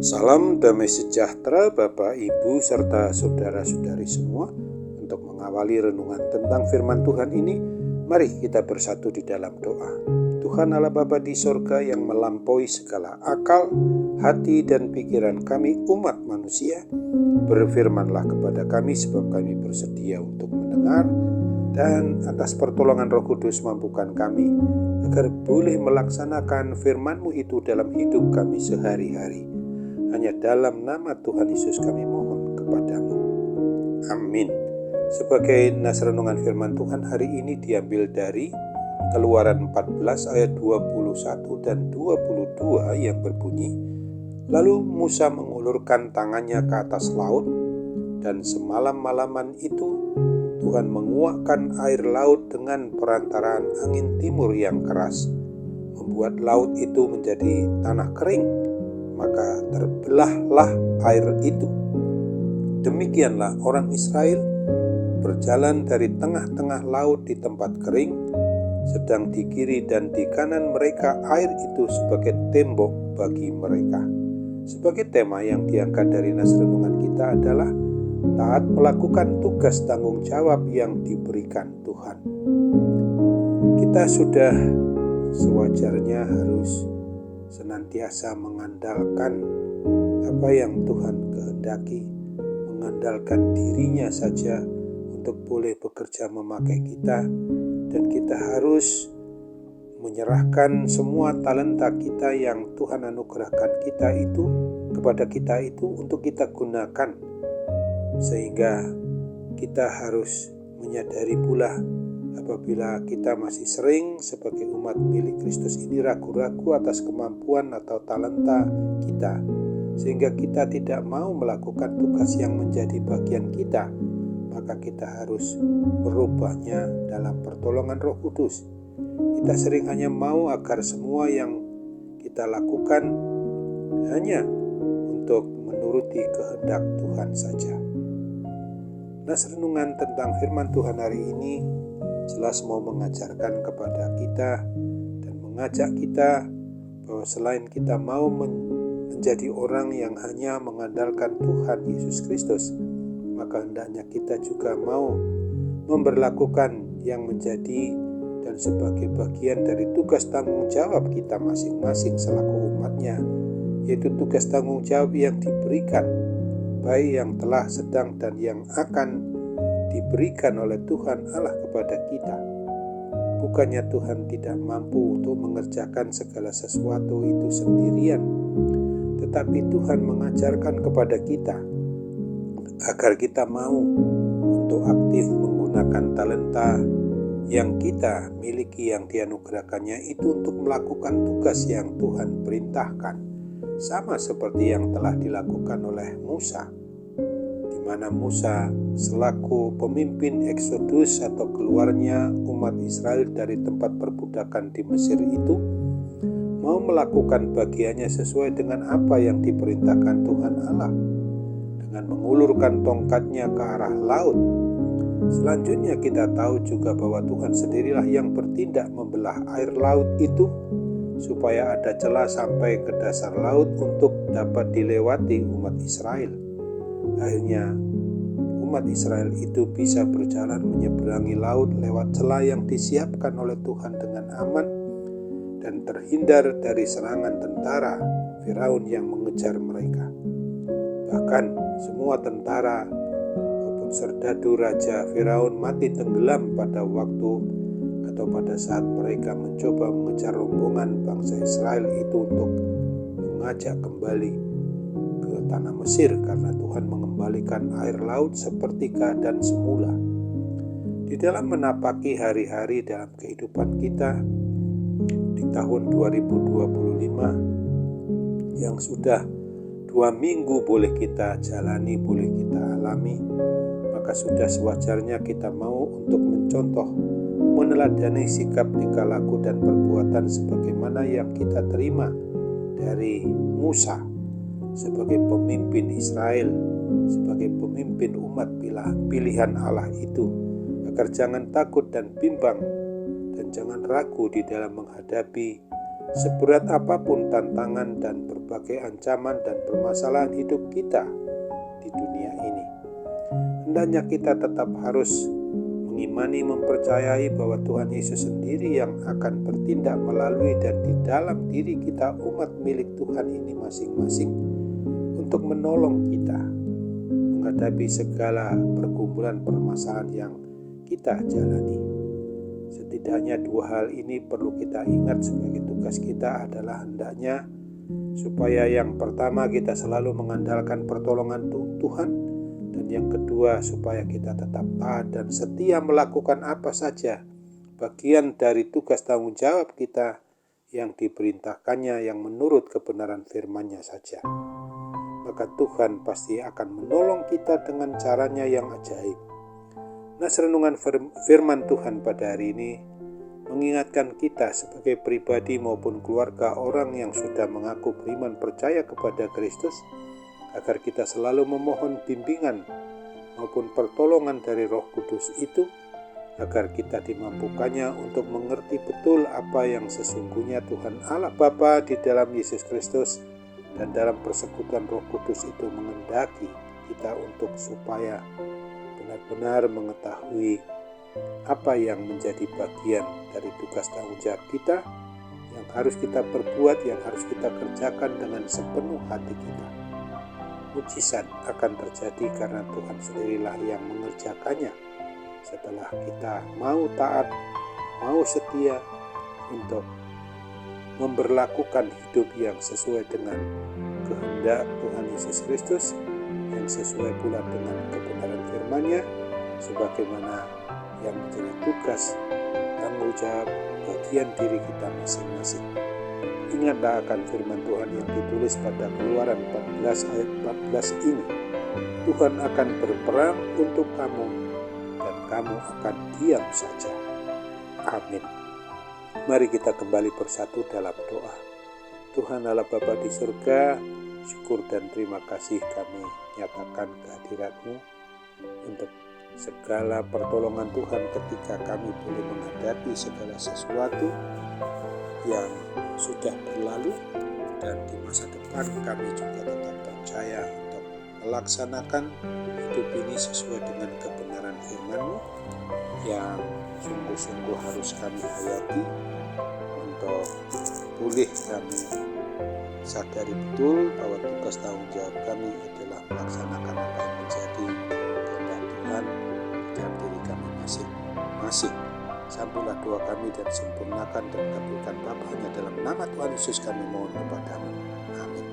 Salam damai sejahtera Bapak, Ibu, serta saudara-saudari semua. Untuk mengawali renungan tentang firman Tuhan ini, mari kita bersatu di dalam doa. Tuhan Allah Bapa di sorga yang melampaui segala akal, hati dan pikiran kami umat manusia, berfirmanlah kepada kami sebab kami bersedia untuk mendengar, dan atas pertolongan Roh Kudus mampukan kami agar boleh melaksanakan firman-Mu itu dalam hidup kami sehari-hari. Hanya dalam nama Tuhan Yesus kami mohon kepadamu. Amin. Sebagai nas renungan firman Tuhan hari ini diambil dari Keluaran 14 ayat 21 dan 22 yang berbunyi, lalu Musa mengulurkan tangannya ke atas laut, dan semalam-malaman itu Tuhan menguakkan air laut dengan perantaraan angin timur yang keras, membuat laut itu menjadi tanah kering. Maka terbelahlah air itu. Demikianlah orang Israel berjalan dari tengah-tengah laut di tempat kering, sedang di kiri dan di kanan mereka air itu sebagai tembok bagi mereka. Sebagai tema yang diangkat dari nas renungan kita adalah taat melakukan tugas tanggung jawab yang diberikan Tuhan. Kita sudah sewajarnya harus senantiasa mengandalkan apa yang Tuhan kehendaki, mengandalkan dirinya saja untuk boleh bekerja memakai kita, dan kita harus menyerahkan semua talenta kita yang Tuhan anugerahkan kita itu kepada kita itu untuk kita gunakan, sehingga kita harus menyadari pula apabila kita masih sering sebagai umat milik Kristus ini ragu-ragu atas kemampuan atau talenta kita, sehingga kita tidak mau melakukan tugas yang menjadi bagian kita, maka kita harus merubahnya dalam pertolongan Roh Kudus. Kita sering hanya mau agar semua yang kita lakukan hanya untuk menuruti kehendak Tuhan saja. Nas renungan tentang firman Tuhan hari ini jelas mau mengajarkan kepada kita dan mengajak kita bahwa selain kita mau menjadi orang yang hanya mengandalkan Tuhan Yesus Kristus, maka hendaknya kita juga mau memberlakukan yang menjadi dan sebagai bagian dari tugas tanggung jawab kita masing-masing selaku umatnya, yaitu tugas tanggung jawab yang diberikan, baik yang telah, sedang, dan yang akan diberikan oleh Tuhan Allah kepada kita. Bukannya Tuhan tidak mampu untuk mengerjakan segala sesuatu itu sendirian, tetapi Tuhan mengajarkan kepada kita agar kita mau untuk aktif menggunakan talenta yang kita miliki, yang dianugerahkannya itu untuk melakukan tugas yang Tuhan perintahkan, sama seperti yang telah dilakukan oleh Musa, di mana Musa selaku pemimpin Eksodus atau keluarnya umat Israel dari tempat perbudakan di Mesir itu mau melakukan bagiannya sesuai dengan apa yang diperintahkan Tuhan Allah dengan mengulurkan tongkatnya ke arah laut. Selanjutnya kita tahu juga bahwa Tuhan sendirilah yang bertindak membelah air laut itu supaya ada celah sampai ke dasar laut untuk dapat dilewati umat Israel. Akhirnya umat Israel itu bisa berjalan menyeberangi laut lewat celah yang disiapkan oleh Tuhan dengan aman dan terhindar dari serangan tentara Firaun yang mengejar mereka. Bahkan semua tentara maupun serdadu Raja Firaun mati tenggelam pada waktu atau pada saat mereka mencoba mengejar rombongan bangsa Israel itu untuk mengajak kembali ke tanah Mesir, karena Tuhan mengembalikan air laut seperti keadaan semula. Di dalam menapaki hari-hari dalam kehidupan kita di tahun 2025 yang sudah 2 minggu boleh kita jalani, boleh kita alami, maka sudah sewajarnya kita mau untuk mencontoh, meneladani sikap, tingkah laku dan perbuatan sebagaimana yang kita terima dari Musa sebagai pemimpin Israel, sebagai pemimpin umat pilihan Allah itu, agar jangan takut dan bimbang dan jangan ragu di dalam menghadapi seberat apapun tantangan dan berbagai ancaman dan permasalahan hidup kita di dunia ini. Hendaknya kita tetap harus mengimani, mempercayai bahwa Tuhan Yesus sendiri yang akan bertindak melalui dan di dalam diri kita umat milik Tuhan ini masing-masing untuk menolong kita menghadapi segala pergumulan permasalahan yang kita jalani. Setidaknya dua hal ini perlu kita ingat sebagai tugas kita adalah hendaknya supaya yang pertama kita selalu mengandalkan pertolongan Tuhan, dan yang kedua supaya kita tetap taat dan setia melakukan apa saja bagian dari tugas tanggung jawab kita yang diperintahkannya yang menurut kebenaran firman-Nya saja. Maka Tuhan pasti akan menolong kita dengan caranya yang ajaib. Nah, renungan firman Tuhan pada hari ini mengingatkan kita sebagai pribadi maupun keluarga orang yang sudah mengaku beriman percaya kepada Kristus, agar kita selalu memohon bimbingan maupun pertolongan dari Roh Kudus itu, agar kita dimampukannya untuk mengerti betul apa yang sesungguhnya Tuhan Allah Bapa di dalam Yesus Kristus dan dalam persekutuan Roh Kudus itu mengendaki kita untuk supaya benar-benar mengetahui apa yang menjadi bagian dari tugas tanggung jawab kita yang harus kita perbuat, yang harus kita kerjakan dengan sepenuh hati kita. Mujizat akan terjadi karena Tuhan sendirilah yang mengerjakannya setelah kita mau taat, mau setia untuk memberlakukan hidup yang sesuai dengan kehendak Tuhan Yesus Kristus, yang sesuai pula dengan kebenaran firman-Nya, sebagaimana yang menjadi tugas tanggung jawab bagian diri kita masing-masing. Ingatlah akan firman Tuhan yang ditulis pada Keluaran 14 ayat 14 ini. Tuhan akan berperang untuk kamu dan kamu akan diam saja. Amin. Mari kita kembali bersatu dalam doa. Tuhan Allah Bapa di surga, syukur dan terima kasih kami nyatakan kehadirat-Mu untuk segala pertolongan Tuhan ketika kami boleh menghadapi segala sesuatu yang sudah berlalu, dan di masa depan kami juga tetap percaya untuk melaksanakan hidup ini sesuai dengan kebenaran firman-Mu yang sungguh-sungguh harus kami hayati untuk boleh kami sadari betul bahwa tugas tanggung jawab kami adalah melaksanakan apa yang menjadi kehendak Tuhan dalam diri kami masing-masing. Sambunglah doa kami dan sempurnakan dan kabulkan Bapa, hanya dalam nama Tuhan Yesus kami mohon kepadamu. Amin.